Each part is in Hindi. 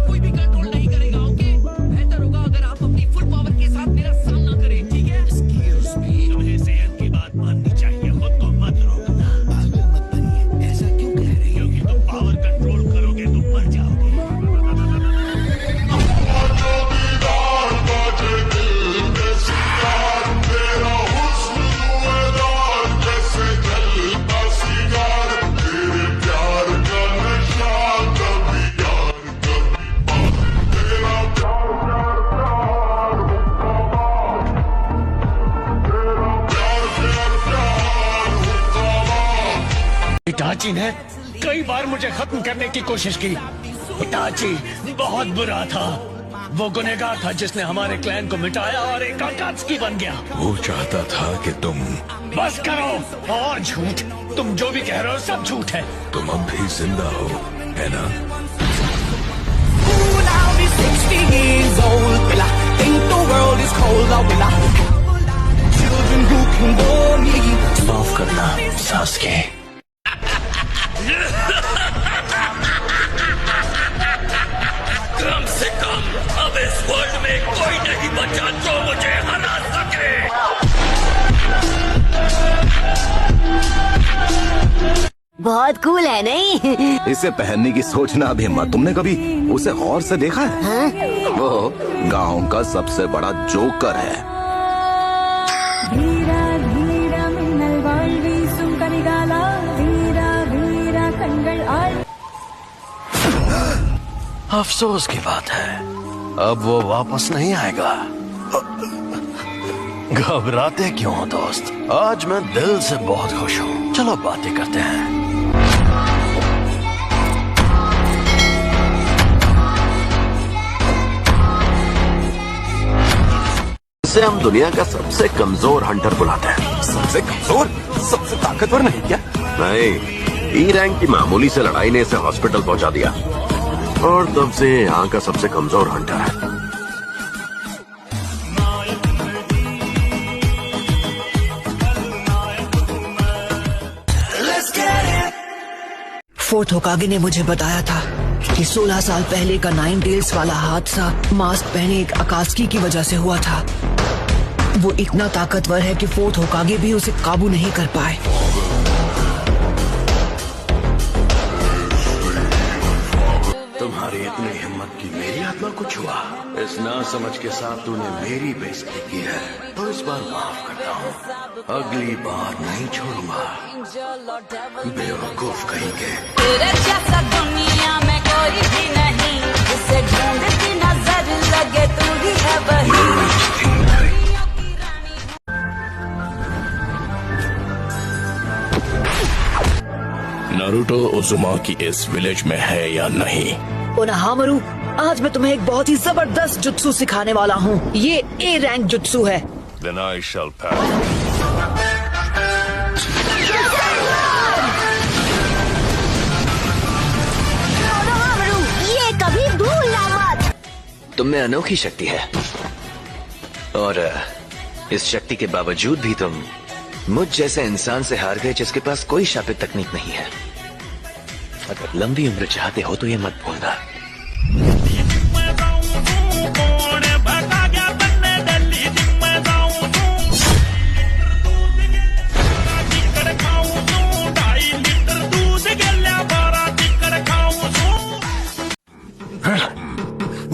कोई भी कंट्रोल नहीं करेगा। ओके, बेहतर होगा अगर आप अपनी फुल पावर के साथ मेरा सामना करें, ठीक है? एक्सक्यूज मी, तुम्हें सेहत की बात माननी चाहिए, खुद को मत रोकना। पागल मत बनिए, ऐसा क्यों कह रहे हैं? क्योंकि तुम पावर कंट्रोल करोगे तो मर जाओगे। इटाची ने कई बार मुझे खत्म करने की कोशिश की। इटाची बहुत बुरा था। वो गुनहगार था जिसने हमारे क्लैन को मिटाया और एक आकात्सुकी बन गया। वो चाहता था कि तुम बस करो और झूठ। तुम जो भी कह रहे हो सब झूठ है। तुम अब भी जिंदा हो, है ना? Soon I'll be 60 years old. Will I think the world is cold? Or will I have children who can bore me? माफ करना सास्के। कम से कम अब इस वर्ल्ड में कोई नहीं बचा जो मुझे हरा सके। बहुत कूल है नहीं? इसे पहनने की सोचना भी मत। तुमने कभी उसे गौर से देखा है? हाँ? वो गांव का सबसे बड़ा जोकर है। धीरा धीरा मिन्नल वाल्वी सुंकरिगाला धीरा धीरा कंगल आल। अफसोस की बात है, अब वो वापस नहीं आएगा। घबराते क्यों हो दोस्त? आज मैं दिल से बहुत खुश हूँ। चलो बातें करते हैं। इसे हम दुनिया का सबसे कमजोर हंटर बुलाते हैं। सबसे कमजोर, सबसे ताकतवर नहीं क्या? नहीं, ई रैंक की मामूली से लड़ाई ने इसे हॉस्पिटल पहुंचा दिया और तब से यहाँ का सबसे कमजोर हंटर है। फोर्थ होकागे ने मुझे बताया था कि 16 साल पहले का 9 टेल्स वाला हादसा मास्क पहने एक आकात्सुकी की वजह से हुआ था। वो इतना ताकतवर है कि फोर्थ होकागे भी उसे काबू नहीं कर पाए। तुम्हारी इतनी हिम्मत की मेरी आत्मा को छुआ। इस नासमझ के साथ तूने मेरी बेइज्जती की है, तो इस बार माफ करता हूँ, अगली बार नहीं छोड़ूंगा। बेवकूफ कहीं के। तेरे जैसा दुनिया में कोई भी नहीं, जिसे ढूंढती नजर लगे तू ही है वही। नारुतो उज़ुमाकी इस विलेज में है या नहीं? ओनोहामारू, आज मैं तुम्हें एक बहुत ही जबरदस्त जुत्सु सिखाने वाला हूँ। ये ए रैंक जुत्सु है। Then I shall pass. ओनोहामारू, ये कभी भूलना मत। तुम में अनोखी शक्ति है और इस शक्ति के बावजूद भी तुम मुझ जैसे इंसान से हार गए जिसके पास कोई शापित तकनीक नहीं है। अगर लंबी उम्र चाहते हो तो ये मत भूलना।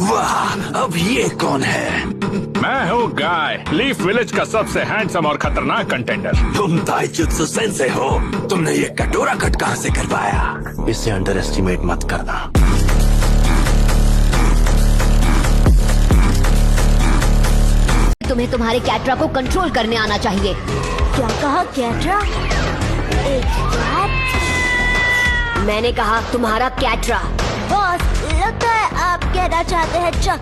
वाह, अब ये कौन है? मैं हूँ गाय, लीफ विलेज का सबसे हैंडसम और खतरनाक कंटेंडर। तुम ताइजुत्सु सेंसे हो। तुमने ये कटोरा कट कहाँ से करवाया? इसे अंडर एस्टिमेट मत करना। तुम्हें तुम्हारे कैटरा को कंट्रोल करने आना चाहिए। क्या कहा कैटरा? एक कैट? मैंने कहा तुम्हारा कैटरा। बॉस, लगता है आप कहना चाहते हैं चक।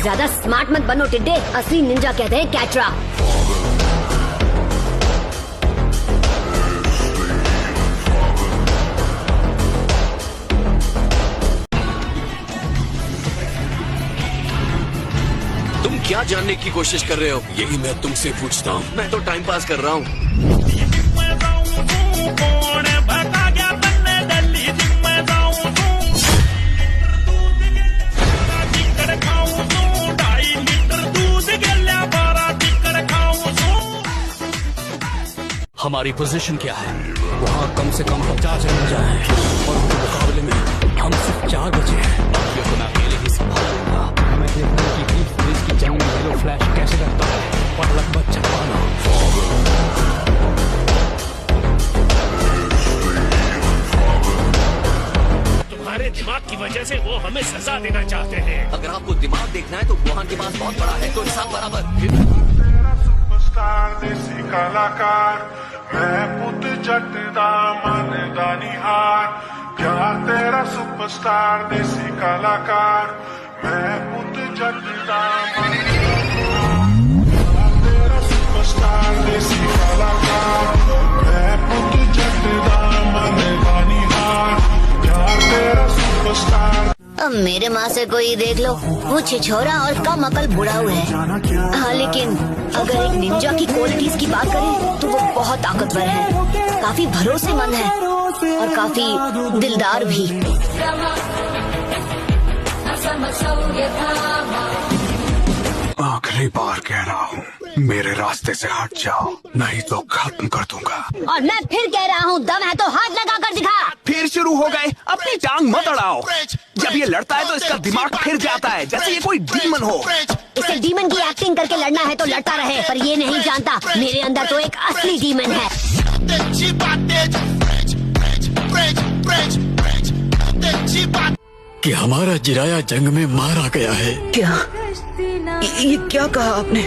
ज्यादा स्मार्ट मत बनो टिड्डे, असली निंजा कहते हैं कैटरा। तुम क्या जानने की कोशिश कर रहे हो? यही मैं तुमसे पूछता हूँ। मैं तो टाइम पास कर रहा हूँ। हमारी पोजीशन क्या है? वहाँ कम से कम 50 जन जाए और उनके मुकाबले में हम सिर्फ 4 बचे हैं। ये तो मैं अकेले ही संभालूंगा। मैं देखूंगा कि डीप फ्रीज की जंग में येलो फ्लैश कैसे करता है और लगभग छपाना। तुम्हारे दिमाग की वजह से वो हमें सजा देना चाहते हैं। अगर आपको दिमाग देखना है तो वुहान के पास बहुत बड़ा है, तो हिसाब बराबर। सुपरस्टार देसी कलाकार मैं पुत जट दा मन दा निहार प्यार तेरा सुपरस्टार देसी कलाकार मैं पुत जट दा मन तेरा सुपरस्टार देसी कलाकार मैं पुत जट दा मन दा निहार प्यार तेरा सुपरस्टार। अब मेरे माँ से कोई देख लो, वो छिछोरा और कम अकल बुढ़ाऊ है। हाँ, लेकिन अगर एक निंजा की क्वालिटीज की बात करें तो वो बहुत ताकतवर है, काफी भरोसेमंद है और काफी दिलदार भी। आखिरी बार कह रहा हूँ, मेरे रास्ते से हट जाओ, नहीं तो खत्म कर दूंगा। और मैं फिर कह रहा हूँ, दम है तो हाथ लगा कर दिखा। फिर शुरू हो गए, अपनी टांग मत अड़ाओ। जब ये लड़ता है तो इसका दिमाग फिर जाता है जैसे ये कोई डीमन हो। इसे डीमन की एक्टिंग करके लड़ना है तो लड़ता रहे, पर ये नहीं जानता मेरे अंदर तो एक असली डीमन है। कि हमारा जिराया जंग में मारा गया है। क्या? ये क्या कहा आपने?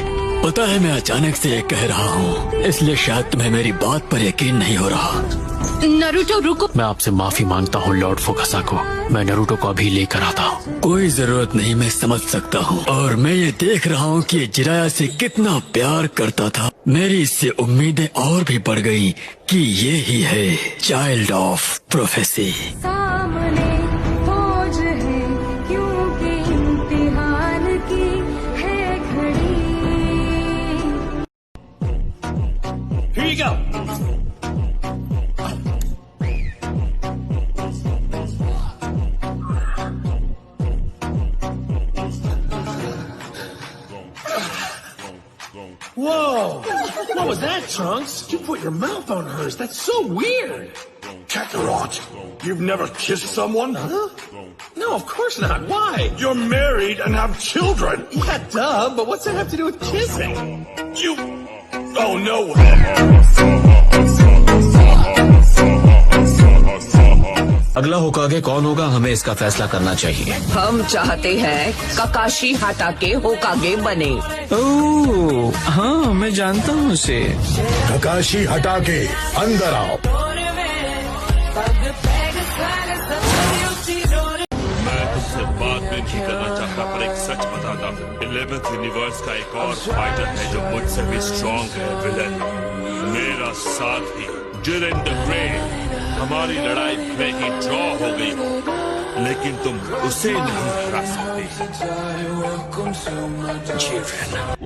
पता है, मैं अचानक से ये कह रहा हूँ, इसलिए शायद तुम्हें मेरी बात पर यकीन नहीं हो रहा। नरूटो रुको। मैं आपसे माफी मांगता हूँ लॉर्ड फुकासाको, मैं नरूटो को अभी लेकर आता हूँ। कोई जरूरत नहीं, मैं समझ सकता हूँ। और मैं ये देख रहा हूँ कि ये जिराया से कितना प्यार करता था। मेरी इससे उम्मीदें और भी बढ़ गई कि ये ही है चाइल्ड ऑफ प्रोफेसी। सामने फौज है क्योंकि इम्तिहान की है घड़ी। Here you go. Whoa! What was that, Trunks? You put your mouth on hers. That's so weird. Kakarot, you've never kissed someone? Huh? No, of course not. Why? You're married and have children. Yeah, duh, but what's that have to do with kissing? You... Oh, no. अगला होकागे कौन होगा, हमें इसका फैसला करना चाहिए। हम चाहते हैं काकाशी हाटाके होकागे बने। ओह, हाँ, मैं जानता हूँ उसे। काकाशी हटाके अंदर आओ। मैं तुमसे बात भी नहीं करना चाहता, पर एक सच बताता हूँ। 11th यूनिवर्स का एक और फाइटर है जो मुझसे भी स्ट्रॉन्ग है, विलन मेरा साथी जिरेन द ग्रेट। हमारी लड़ाई भले ही ड्रॉ हो गई हो, लेकिन तुम उसे नहीं हरा सकते।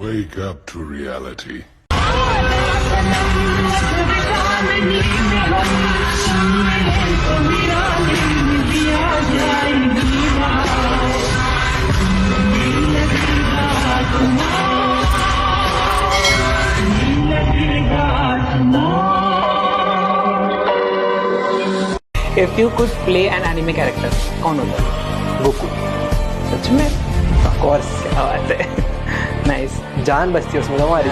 Wake up to reality. If you could play an anime character, कौन होगा? गोकू। सच में? Of course, क्या बात है। Nice। जान बसती है उसमें हमारी।